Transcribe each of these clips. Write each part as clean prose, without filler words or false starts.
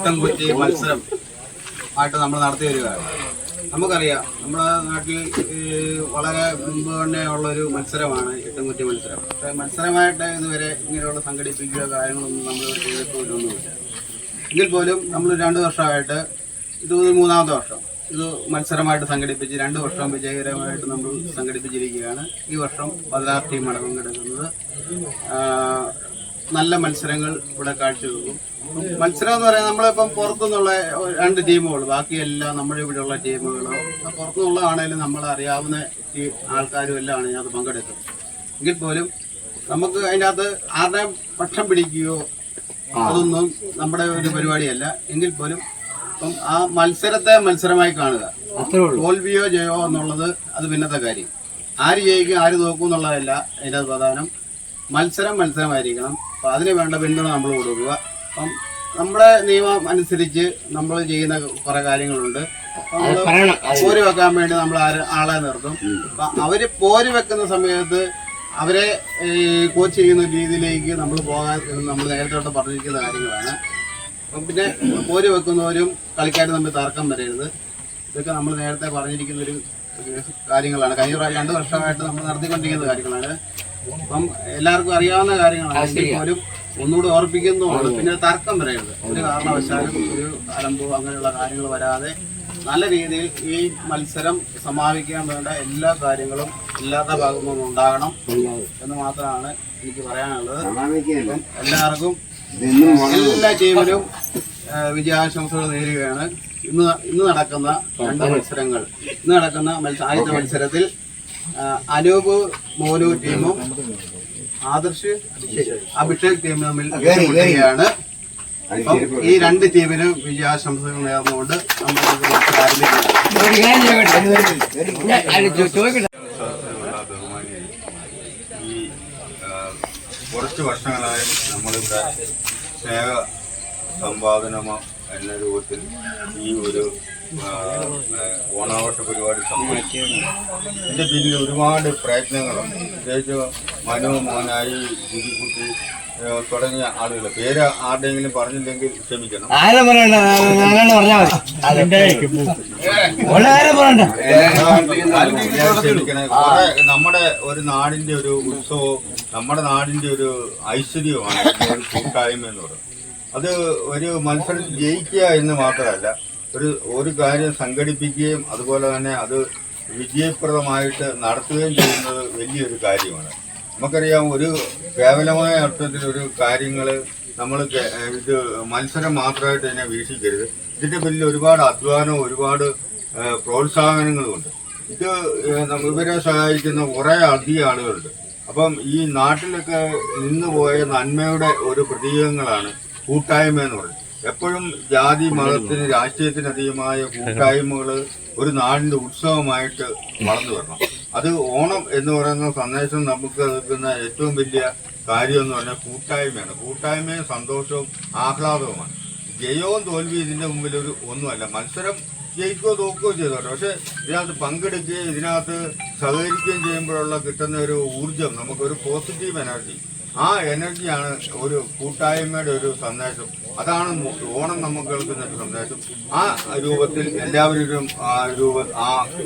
എട്ടംകുറ്റി മത്സരം ആയിട്ട് നമ്മൾ നടത്തി വരികയാണ്. നമുക്കറിയാം നമ്മുടെ നാട്ടിൽ വളരെ മുമ്പ് തന്നെ ഉള്ളൊരു മത്സരമാണ് എട്ടംകുറ്റി മത്സരം. പക്ഷേ മത്സരമായിട്ട് ഇതുവരെ ഇങ്ങനെയുള്ള സംഘടിപ്പിക്കുക കാര്യങ്ങളൊന്നും നമ്മൾ ചെയ്തിട്ടൊന്നുമില്ല. എങ്കിൽ പോലും നമ്മൾ 2 വർഷമായിട്ട് ഇത് 3-ാമത്തെ വർഷം ഇത് മത്സരമായിട്ട് സംഘടിപ്പിച്ച് 2 വർഷം വിജയകരമായിട്ട് നമ്മൾ സംഘടിപ്പിച്ചിരിക്കുകയാണ്. ഈ വർഷം 16 ടീമാണ് പങ്കെടുക്കുന്നത്. നല്ല മത്സരങ്ങൾ ഇവിടെ കാഴ്ചവെക്കും. മത്സരം എന്ന് പറയുന്നത് നമ്മളിപ്പം പുറത്തുനിന്നുള്ള 2 ടീമുകൾ, ബാക്കിയെല്ലാം നമ്മുടെ ഇവിടെയുള്ള ടീമുകളോ പുറത്തുനിന്നുള്ളതാണേലും നമ്മൾ അറിയാവുന്ന ആൾക്കാരും എല്ലാമാണ് ഇതിനകത്ത് പങ്കെടുക്കുന്നത്. എങ്കിൽ പോലും നമുക്ക് അതിൻ്റെ അകത്ത് ആരുടെയും പക്ഷം പിടിക്കുകയോ അതൊന്നും നമ്മുടെ ഒരു പരിപാടിയല്ല. എങ്കിൽ പോലും അപ്പം ആ മത്സരത്തെ മത്സരമായി കാണുക. തോൽവിയോ ജയമോ എന്നുള്ളത് അത് പിന്നത്തെ കാര്യം. ആര് ജയിക്കും ആര് തോക്കും എന്നുള്ളതല്ല അതിൻ്റെ പ്രധാനം. മത്സരമായിരിക്കണം. അപ്പം അതിന് വേണ്ട പിന്തുണ നമ്മൾ കൊടുക്കുക. അപ്പം നമ്മുടെ നിയമം അനുസരിച്ച് നമ്മൾ ചെയ്യുന്ന കുറെ കാര്യങ്ങളുണ്ട്. നമ്മൾ പോര് വെക്കാൻ വേണ്ടി നമ്മൾ ആളെ നിർത്തും. അപ്പം അവര് പോര് വെക്കുന്ന സമയത്ത് അവരെ കോച്ച് ചെയ്യുന്ന രീതിയിലേക്ക് നമ്മൾ പോകാൻ നമ്മൾ നേരത്തെ തൊട്ട് പറഞ്ഞിരിക്കുന്ന കാര്യങ്ങളാണ്. അപ്പം പിന്നെ പോര് വെക്കുന്നവരും കളിക്കാരും തമ്മിൽ തർക്കം വരരുത്. ഇതൊക്കെ നമ്മൾ നേരത്തെ പറഞ്ഞിരിക്കുന്നൊരു കാര്യങ്ങളാണ്. കഴിഞ്ഞ 2 വർഷമായിട്ട് നമ്മൾ നടത്തിക്കൊണ്ടിരിക്കുന്ന കാര്യങ്ങളാണ്. അപ്പം എല്ലാവർക്കും അറിയാവുന്ന കാര്യങ്ങളാണ്. എങ്കിൽ പോലും ഒന്നുകൂടി ഓർപ്പിക്കുന്നതുമാണ്. പിന്നെ തർക്കം വരരുത്. ഒരു കാരണവശാലും ഒരു അലമ്പോ അങ്ങനെയുള്ള കാര്യങ്ങൾ വരാതെ നല്ല രീതിയിൽ ഈ മത്സരം സമാപിക്കാൻ വേണ്ട എല്ലാ കാര്യങ്ങളും ഇല്ലാത്ത ഭാഗത്തുനിന്നും ഉണ്ടാകണം എന്ന് മാത്രമാണ് എനിക്ക് പറയാനുള്ളത്. എല്ലാവർക്കും എല്ലാ ടീമിനും വിജയാശംസകൾ നേരുകയാണ്. ഇന്ന് നടക്കുന്ന 2 മത്സരങ്ങൾ ആദ്യത്തെ മത്സരത്തിൽ അനൂപ് മോനു ടീമും ആദർശ് അഭിഷേക് ടീമും തമ്മിൽ യാണ്. ഈ 2 ടീമിനും വിജയാശംസകൾ നേർന്നുകൊണ്ട് നമ്മൾ ഈ കുറച്ച് വർഷങ്ങളായി നമ്മളിവിടെ സ്നേഹ സമ്പാദനമോ എന്ന രൂപത്തിൽ ഈ ഒരു ഓണാഘോഷ പരിപാടി സംഭവിക്കുകയാണ്. ഇതിൻ്റെ പിന്നിൽ ഒരുപാട് പ്രയത്നങ്ങളുണ്ട്. പ്രത്യേകിച്ച് മനു, മോനായി, ജിതിക്കുട്ടി തുടങ്ങിയ ആളുകൾ. പേര് ആരുടെയെങ്കിലും പറഞ്ഞില്ലെങ്കിൽ ക്ഷമിക്കണം. ക്ഷമിക്കണേ. കുറെ നമ്മുടെ ഒരു നാടിന്റെ ഒരു ഉത്സവവും നമ്മുടെ നാടിന്റെ ഒരു ഐശ്വര്യമാണ് ഒരു കൂട്ടായ്മ എന്ന് പറയുന്നത്. അത് ഒരു മത്സരത്തിൽ ജയിക്കുക എന്ന് മാത്രമല്ല, ഒരു കാര്യം സംഘടിപ്പിക്കുകയും അതുപോലെ തന്നെ അത് വിജയപ്രദമായിട്ട് നടത്തുകയും ചെയ്യുന്നത് വലിയൊരു കാര്യമാണ്. നമുക്കറിയാം, ഒരു കേവലമായ അർത്ഥത്തിൽ ഒരു കാര്യങ്ങൾ നമ്മൾ ഇത് മത്സരം മാത്രമായിട്ട് തന്നെ വീക്ഷിക്കരുത്. ഇതിന്റെ പിന്നിൽ ഒരുപാട് അധ്വാനവും ഒരുപാട് പ്രോത്സാഹനങ്ങളുമുണ്ട്. ഇത് ഇവരെ സഹായിക്കുന്ന കുറെ അധികം ആളുകളുണ്ട്. അപ്പം ഈ നാട്ടിലൊക്കെ നിന്നുപോയ നന്മയുടെ ഒരു പ്രതീകങ്ങളാണ് കൂട്ടായ്മ എന്ന് പറയുന്നത്. എപ്പോഴും ജാതി മതത്തിന് രാഷ്ട്രീയത്തിനധികമായ കൂട്ടായ്മകൾ ഒരു നാടിന്റെ ഉത്സവമായിട്ട് വളർന്നു വരണം. അത് ഓണം എന്ന് പറയുന്ന സന്ദേശം നമുക്ക് നൽകുന്ന ഏറ്റവും വലിയ കാര്യം എന്ന് പറഞ്ഞാൽ കൂട്ടായ്മയാണ്. കൂട്ടായ്മയും സന്തോഷവും ആഹ്ലാദവുമാണ്. ജയവും തോൽവി ഇതിന്റെ മുമ്പിൽ ഒന്നുമല്ല. മത്സരം ജയിക്കുകയോ തോക്കുകയോ ചെയ്തോട്ടെ, പക്ഷെ ഇതിനകത്ത് പങ്കെടുക്കുകയും ഇതിനകത്ത് സഹകരിക്കുകയും ചെയ്യുമ്പോഴുള്ള കിട്ടുന്ന ഒരു ഊർജം, നമുക്കൊരു പോസിറ്റീവ് എനർജി, ആ എനർജിയാണ് ഒരു കൂട്ടായ്മയുടെ ഒരു സന്ദേശം. അതാണ് ഓണം നമുക്ക് കേൾക്കുന്ന ഒരു സന്ദേശം. ആ രൂപത്തിൽ എല്ലാവരും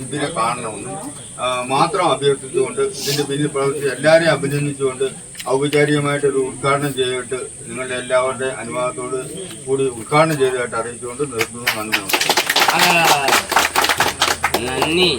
ഇതിനെ കാണണമെന്നും മാത്രം അഭ്യർത്ഥിച്ചുകൊണ്ട് ഇതിന്റെ പിന്നിൽ പ്രവർത്തിച്ച് എല്ലാവരെയും അഭിനന്ദിച്ചുകൊണ്ട് ഔപചാരികമായിട്ടൊരു ഉദ്ഘാടനം ചെയ്തിട്ട് നിങ്ങളുടെ എല്ലാവരുടെയും അനുവാദത്തോട് കൂടി ഉദ്ഘാടനം ചെയ്തതായിട്ട് അറിയിച്ചുകൊണ്ട് നിർത്തുന്നു. നന്ദി.